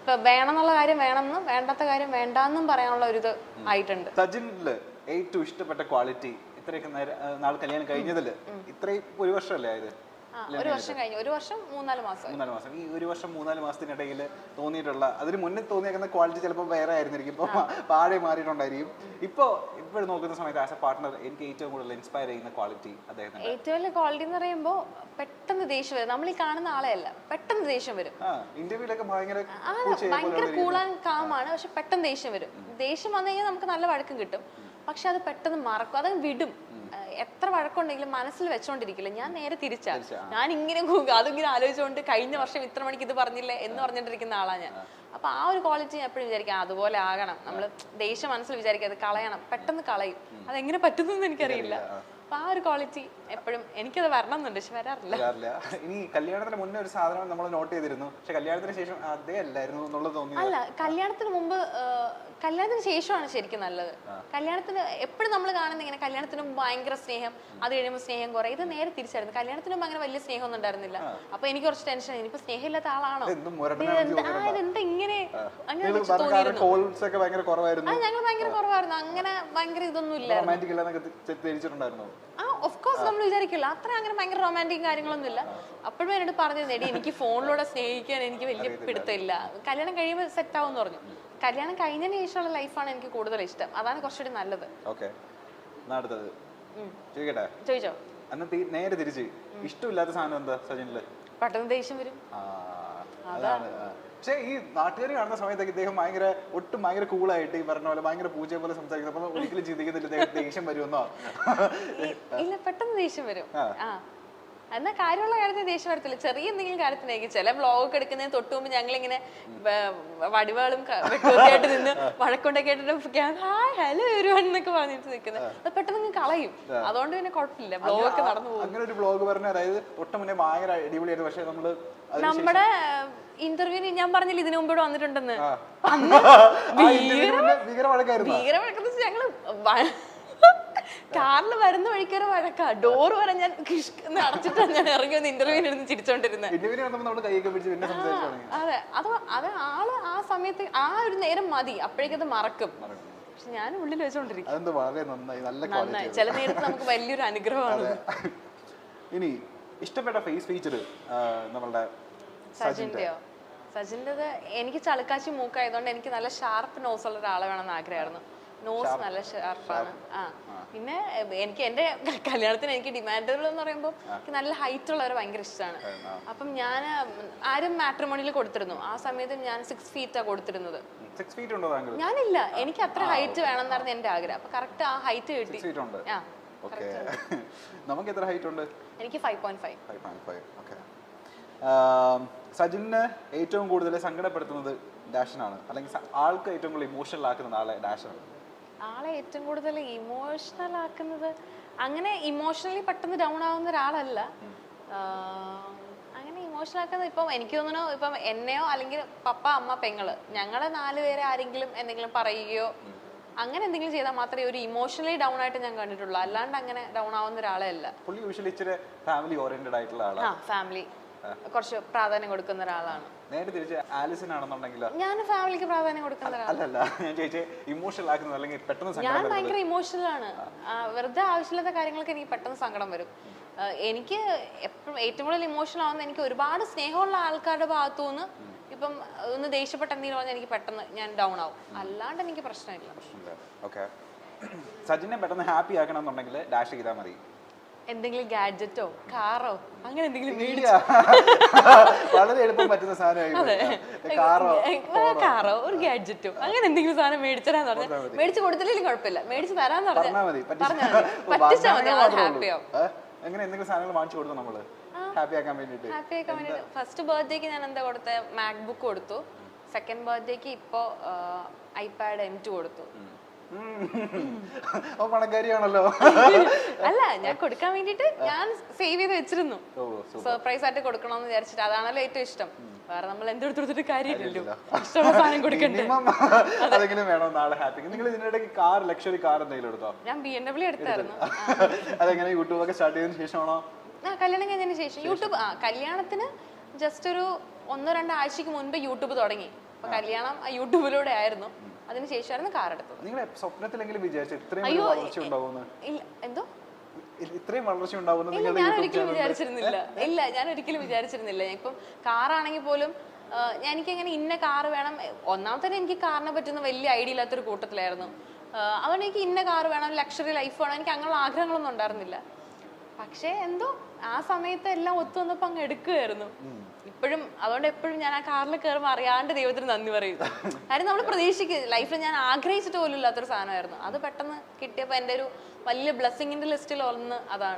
ഇപ്പൊ വേണമെന്നുള്ള കാര്യം വേണമെന്നും വേണ്ടാത്ത കാര്യം വേണ്ടാന്നും പറയാനുള്ള ഒരു ഇത് ആയിട്ടുണ്ട്. സജിനില് ഏറ്റവും ഇഷ്ടപ്പെട്ട ക്വാളിറ്റി ഇത്രയൊക്കെ നാൾ കല്യാണം കഴിഞ്ഞതില് ഇത്രയും ഒരു വർഷമല്ലേ ആയത്? ഒരു വർഷം കഴിഞ്ഞു, 1 വർഷം 3-4 മാസം. 3-4 മാസം. ഈ 1 വർഷം 3-4 മാസത്തിനിടയിൽ തോന്നിയിട്ടുള്ള അതിന് മുന്നേ തോന്നിയേക്കുന്ന ക്വാളിറ്റി ചിലപ്പോൾ വേറെ ആയിരുന്നിരിക്കും, ഇപ്പോൾ പാടെ മാറിയിട്ടുണ്ടായിരിക്കും. ഇപ്പോഴും നോക്കുന്ന സമയത്ത് ആസ് എ പാർട്ട്ണർ എനിക്ക് ഏറ്റവും കൂടുതൽ ഇൻസ്പയർ ചെയ്യുന്ന ക്വാളിറ്റി അദ്ദേഹത്തിന് ഏറ്റവും വലിയ ക്വാളിറ്റി എന്ന് പറയുമ്പോൾ പെട്ടെന്ന് ദേഷ്യം വരും. നമ്മൾ ഈ കാണുന്ന ആളെയല്ല, പെട്ടെന്ന് ദേഷ്യം വരും. ഇന്റർവ്യൂലൊക്കെ ഭയങ്കര കൂളാൻ കാമാണ്, പക്ഷെ പെട്ടെന്ന് ദേഷ്യം വരും. ദേഷ്യം വന്നു കഴിഞ്ഞാൽ നമുക്ക് നല്ല വഴക്കം കിട്ടും, പക്ഷെ അത് പെട്ടെന്ന് മറക്കും, അത് വിടും. എത്ര വഴക്കുണ്ടെങ്കിലും മനസ്സിൽ വെച്ചോണ്ടിരിക്കില്ല. ഞാൻ നേരെ തിരിച്ചാ, ഞാൻ ഇങ്ങനെ അതിങ്ങനെ ആലോചിച്ചുകൊണ്ട് കഴിഞ്ഞ വർഷം ഇത്ര മണിക്ക് ഇത് പറഞ്ഞില്ലേ എന്ന് പറഞ്ഞിട്ടിരിക്കുന്ന ആളാ ഞാൻ. അപ്പൊ ആ ഒരു ക്വാളിറ്റി ഞാൻ എപ്പോഴും വിചാരിക്കാം അതുപോലെ ആകണം. നമ്മള് ദേഷ്യം മനസ്സിൽ വിചാരിക്കുക അത് കളയണം, പെട്ടെന്ന് കളയും. അതെങ്ങനെ പറ്റുന്നെന്ന് എനിക്കറിയില്ല. അപ്പൊ ആ ഒരു ക്വാളിറ്റി എപ്പോഴും എനിക്കത് വരണം എന്നുണ്ട്, പക്ഷെ വരാറില്ല. ഇനി കല്യാണത്തിന് മുന്നേ ഒരു സാധനം നമ്മൾ നോട്ട് ചെയ്തിരുന്നു, പക്ഷെ കല്യാണത്തിന് ശേഷം അതേ അല്ലായിരുന്നു എന്നുള്ളത് തോന്നി. അല്ല, കല്യാണത്തിന് മുമ്പ്, കല്യാണത്തിന് ശേഷമാണ് ശരിക്കും നല്ലത്. കല്യാണത്തിന് എപ്പോഴും നമ്മൾ കാണുന്ന ഇങ്ങനെ കല്യാണത്തിന് മുമ്പ് ഭയങ്കര സ്നേഹം, അത് കഴിയുമ്പോൾ സ്നേഹം കുറെ. ഇത് നേരെ തിരിച്ചായിരുന്നു. കല്യാണത്തിന് മുമ്പ് അങ്ങനെ വലിയ സ്നേഹമൊന്നും ഉണ്ടായിരുന്നില്ല. അപ്പൊ എനിക്ക് കുറച്ച് ടെൻഷൻ, ഇനിയിപ്പോ സ്നേഹമില്ലാത്ത ആളാണോ, എന്താ ഇങ്ങനെ അങ്ങനെ തോന്നിയിരുന്നു. ഞങ്ങൾ ഭയങ്കര കുറവായിരുന്നു, അങ്ങനെ ഭയങ്കര ഇതൊന്നും ഇല്ലായിരുന്നു. ഓഫ് കോഴ്സ് നമ്മൾ വിചാരിക്കില്ല അത്ര അങ്ങനെ ഭയങ്കര റൊമാൻറ്റിക് കാര്യങ്ങളൊന്നും ഇല്ല. അപ്പോഴും എന്നോട് പറഞ്ഞത് എടി എനിക്ക് ഫോണിലൂടെ സ്നേഹിക്കാൻ എനിക്ക് വലിയ പിടുത്തമില്ല, കല്യാണം കഴിയുമ്പോൾ സെറ്റ് ആവുമെന്ന് പറഞ്ഞു. കല്യാണം കഴിഞ്ഞതിന് ശേഷമുള്ള ലൈഫാണ് എനിക്ക് കൂടുതൽ ഇഷ്ടം, അതാണ് കുറച്ചുകൂടി നല്ലത്. ചോദിച്ചോ? നേരെ തിരിച്ച് ഇഷ്ടമില്ലാത്ത സാധനം എന്താ സജിനില്? പെട്ടെന്ന് ദേഷ്യം വരും. പക്ഷേ ഈ നാട്ടുകാർ കാണുന്ന സമയത്തൊക്കെ ഇദ്ദേഹം ഒട്ടും ഭയങ്കര കൂളായിട്ട് ഈ പറഞ്ഞ പോലെ ഭയങ്കര പൂജയെ പോലെ സംസാരിക്കുന്നത്. അപ്പൊ ഒരിക്കലും ചിന്തിക്കുന്നില്ല ദേഷ്യം വരുമെന്നോ? ഇല്ല, പെട്ടെന്ന് ദേഷ്യം വരും. എന്നാൽ കാര്യമുള്ള കാര്യത്തിന് ദേഷ്യം വരത്തില്ല, ചെറിയ എന്തെങ്കിലും കാര്യത്തിനായിരിക്കും. ചില വ്ളോഗൊക്കെ എടുക്കുന്നതിന് തൊട്ട് മുമ്പ് ഞങ്ങളിങ്ങനെ വടിവാളും വെട്ടുമൊക്കെ ആയിട്ട് നിന്ന് വഴക്കൊണ്ടൊക്കെ ആയിട്ട് ഹായ് ഹലോ എന്നൊക്കെ പറഞ്ഞിട്ട് നിൽക്കുന്നത്, അത് പെട്ടെന്ന് കളയും. അതുകൊണ്ട് പിന്നെ കുഴപ്പമില്ല, വ്ളോഗൊക്കെ നടന്നു പോകും. അങ്ങനെ ഒരു വ്ളോഗ് പറഞ്ഞ അതായത് ഒട്ടും മുന്നേ ഭയങ്കര അടിപൊളിയായിട്ട്, പക്ഷെ നമ്മുടെ ഇന്റർവ്യൂവിന് ഞാൻ പറഞ്ഞില്ല ഇതിനു മുമ്പോട്ട് വന്നിട്ടുണ്ടെന്ന്, ഭീകരവഴക്കെന്ന് വെച്ചാൽ ഞങ്ങള് കാറിൽ വരുന്ന വഴിക്കൊരു വഴക്കാ, ഡോറ് വരെ ഞാൻ അടച്ചിട്ടാണ് ഞാൻ ഇറങ്ങി വന്ന് ഇന്റർവ്യൂവിന് ഇരുന്ന് ചിരിച്ചോണ്ടിരുന്നത്. അതെ, അത് ആള് ആ സമയത്ത് ആ ഒരു നേരം മതി, അപ്പോഴേക്കത് മറക്കും. പക്ഷെ ഞാൻ ഉള്ളിൽ വെച്ചോണ്ടിരിക്കും. നന്നായി, ചില നേരത്ത് നമുക്ക് വലിയൊരു അനുഗ്രഹമാണ്. ഇനി ഇഷ്ടപ്പെട്ട ഫേസ് ഫീച്ചർ നമ്മളുടെ സജിൻ്റെത് എനിക്ക് ചളുക്കാച്ചി മൂക്കായതുകൊണ്ട് എനിക്ക് നല്ല ഷാർപ്പ് നോസ് ഉള്ള ഒരാളെ വേണമെന്ന് ആഗ്രഹമായിരുന്നു. നോസ് നല്ല ഷാർപ്പാണ്. പിന്നെ എനിക്ക് എന്റെ കല്യാണത്തിന് എനിക്ക് ഡിമാൻഡബിൾ എന്ന് പറയുമ്പോൾ എനിക്ക് നല്ല ഹൈറ്റ് ഉള്ളവരെ ഭയങ്കര ഇഷ്ടമാണ്. അപ്പം ഞാൻ ആരും മാട്രിമോണിയിൽ കൊടുത്തിരുന്നു, ആ സമയത്ത് ഞാൻ 6 ഫീറ്റാ കൊടുത്തിരുന്നത്. ഞാനില്ല, എനിക്ക് അത്ര ഹൈറ്റ് വേണമെന്നായിരുന്നു എന്റെ ആഗ്രഹം. അപ്പൊ കറക്റ്റ് ആ ഹൈറ്റ് കിട്ടി. എനിക്ക് 5.5. സജിനെ ഏറ്റവും കൂടുതൽ സങ്കടപ്പെടുത്തുന്നത് ഡാഷനാണ്, അല്ലെങ്കിൽ ആൾക്ക് ഏറ്റവും കൂടുതൽ ഇമോഷണൽ ആക്കുന്നത് ആളെ ഡാഷാണ്? ആളെ ഏറ്റവും കൂടുതൽ ഇമോഷണൽ ആക്കുന്നത്, അങ്ങനെ ഇമോഷണലി പെട്ടെന്ന് ഡൗൺ ആവുന്ന ഒരാളല്ല. അങ്ങനെ ഇമോഷണൽ ആക്കുന്നത് ഇപ്പം എനിക്ക് തോന്നുന്നു, ഇപ്പം എന്നെയോ അല്ലെങ്കിൽ പപ്പ അമ്മ പെങ്ങള് ഞങ്ങളെ 4 പേരെ ആരെങ്കിലും എന്തെങ്കിലും പറയുകയോ അങ്ങനെ എന്തെങ്കിലും ചെയ്താൽ മാത്രമേ ഒരു ഇമോഷണലി ഡൗൺ ആയിട്ട് ഞാൻ കണ്ടിട്ടുള്ളൂ. അല്ലാണ്ട് അങ്ങനെ ഡൗൺ ആവുന്ന ഒരാളെ അല്ല. ഫാമിലി ഓറിയന്റഡ് ആയിട്ടുള്ള ആളാണ്. ഫാമിലി കുറച്ച് പ്രാധാന്യം കൊടുക്കുന്ന ഒരാളാണ്. നേരെ തിരിച്ച് ആലിസൺ ആണെന്നുണ്ടെങ്കിലോ? ഞാൻ ഫാമിലിക്ക് പ്രാധാന്യം കൊടുക്കുന്ന ഞാൻ ഭയങ്കര ഇമോഷണൽ ആണ്. വെറുതെ ആവശ്യമില്ലാത്ത കാര്യങ്ങൾക്ക് എനിക്ക് പെട്ടെന്ന് സങ്കടം വരും. എനിക്ക് എപ്പോഴും ഏറ്റവും കൂടുതൽ ഇമോഷണൽ ആവുന്ന എനിക്ക് ഒരുപാട് സ്നേഹമുള്ള ആൾക്കാരുടെ ഭാഗത്തുനിന്ന് ഇപ്പം ഒന്ന് ദേഷ്യപ്പെട്ട എന്തെങ്കിലും പറഞ്ഞാൽ എനിക്ക് പെട്ടെന്ന് ഞാൻ ഡൗൺ ആവും. അല്ലാണ്ട് എനിക്ക് പ്രശ്നമില്ല. സജിനെ പെട്ടെന്ന് ഹാപ്പി ആക്കണം എന്നുണ്ടെങ്കിൽ ഡാഷ് ചെയ്താൽ മതി. എന്തെങ്കിലും ഗാഡ്ജറ്റോ കാറോ അങ്ങനെ എന്തെങ്കിലും വളരെ എളുപ്പം പറ്റുന്ന കാറോ ഒരു ഗാഡ്ജറ്റോ അങ്ങനെ എന്തെങ്കിലും സാധനം മേടിച്ചരാന്ന് പറഞ്ഞാൽ മേടിച്ചു കൊടുത്തില്ലെങ്കിലും കുഴപ്പമില്ല, മേടിച്ചു തരാന്ന് പറഞ്ഞാൽ ഫസ്റ്റ് ബർത്ത്ഡേക്ക് ഞാൻ എന്താ കൊടുത്ത, മാക്ബുക്ക് കൊടുത്തു. സെക്കൻഡ് ബർത്ത്ഡേക്ക് ഇപ്പോ iPad M2 കൊടുത്തു. അല്ല, ഞാൻ കൊടുക്കാൻ വേണ്ടിട്ട് ഞാൻ സേവ് ചെയ്ത് വെച്ചിരുന്നു, സർപ്രൈസ് ആയിട്ട് കൊടുക്കണമെന്ന് വിചാരിച്ചിട്ട്. അതാണല്ലോ ഏറ്റവും ഇഷ്ടം. വേറെ നമ്മൾ എന്തെടുത്തിട്ട് കാര്യമില്ലല്ലോ, ഇഷ്ടമുള്ള സാധനം കൊടുക്കണ്ടേ. ഞാൻ BMW എടുത്തായിരുന്നു. കല്യാണം കഴിഞ്ഞതിന് ശേഷം യൂട്യൂബ്, കല്യാണത്തിന് ജസ്റ്റ് ഒരു 1-2 ആഴ്ചക്ക് മുൻപ് യൂട്യൂബ് തുടങ്ങി. അപ്പൊ കല്യാണം യൂട്യൂബിലൂടെ ആയിരുന്നു, അതിനുശേഷമായിരുന്നു കാർ എടുത്തത്. നിങ്ങൾ സ്വപ്നത്തിലെങ്കിലും വിചാരിച്ചു ഇത്രയും വളർച്ച ഉണ്ടാവുമെന്ന്? ഇല്ല, എന്തോ ഇത്രയും വളർച്ച ഉണ്ടാവുമെന്ന് ഇല്ല, ഞാൻ ഒരിക്കലും വിചാരിച്ചിരുന്നില്ല. ഇല്ല, ഞാൻ ഒരിക്കലും വിചാരിച്ചിരുന്നില്ല. ഇപ്പം കാറാണെങ്കിൽ പോലും എനിക്കങ്ങനെ ഇന്ന കാറ് വേണം. ഒന്നാമത്തെ എനിക്ക് കാറിനെ പറ്റുന്ന വലിയ ഐഡിയ ഇല്ലാത്തൊരു കൂട്ടത്തിലായിരുന്നു. അതുകൊണ്ട് എനിക്ക് ഇന്ന കാറ് വേണം, ലക്ഷറി ലൈഫ് വേണം, എനിക്ക് അങ്ങനെയുള്ള ആഗ്രഹങ്ങളൊന്നും ഉണ്ടായിരുന്നില്ല. പക്ഷേ എന്തോ ആ സമയത്ത് എല്ലാം ഒത്തു വന്നപ്പോൾ അങ്ങ് എടുക്കുകയായിരുന്നു. ഇപ്പോഴും അതുകൊണ്ട് എപ്പോഴും ഞാൻ ആ കാറിൽ കയറുമ്പോൾ അറിയാണ്ട് ദൈവത്തിന് നന്ദി പറയും. കാര്യം നമ്മൾ പ്രതീക്ഷിക്കുക ലൈഫിൽ ഞാൻ ആഗ്രഹിച്ചിട്ട് പോലും ഇല്ലാത്തൊരു സാധനമായിരുന്നു. അത് പെട്ടെന്ന് കിട്ടിയപ്പോൾ എൻ്റെ ഒരു വലിയ ബ്ലെസ്സിങ്ങിന്റെ ലിസ്റ്റിൽ ഒന്ന് അതാണ്.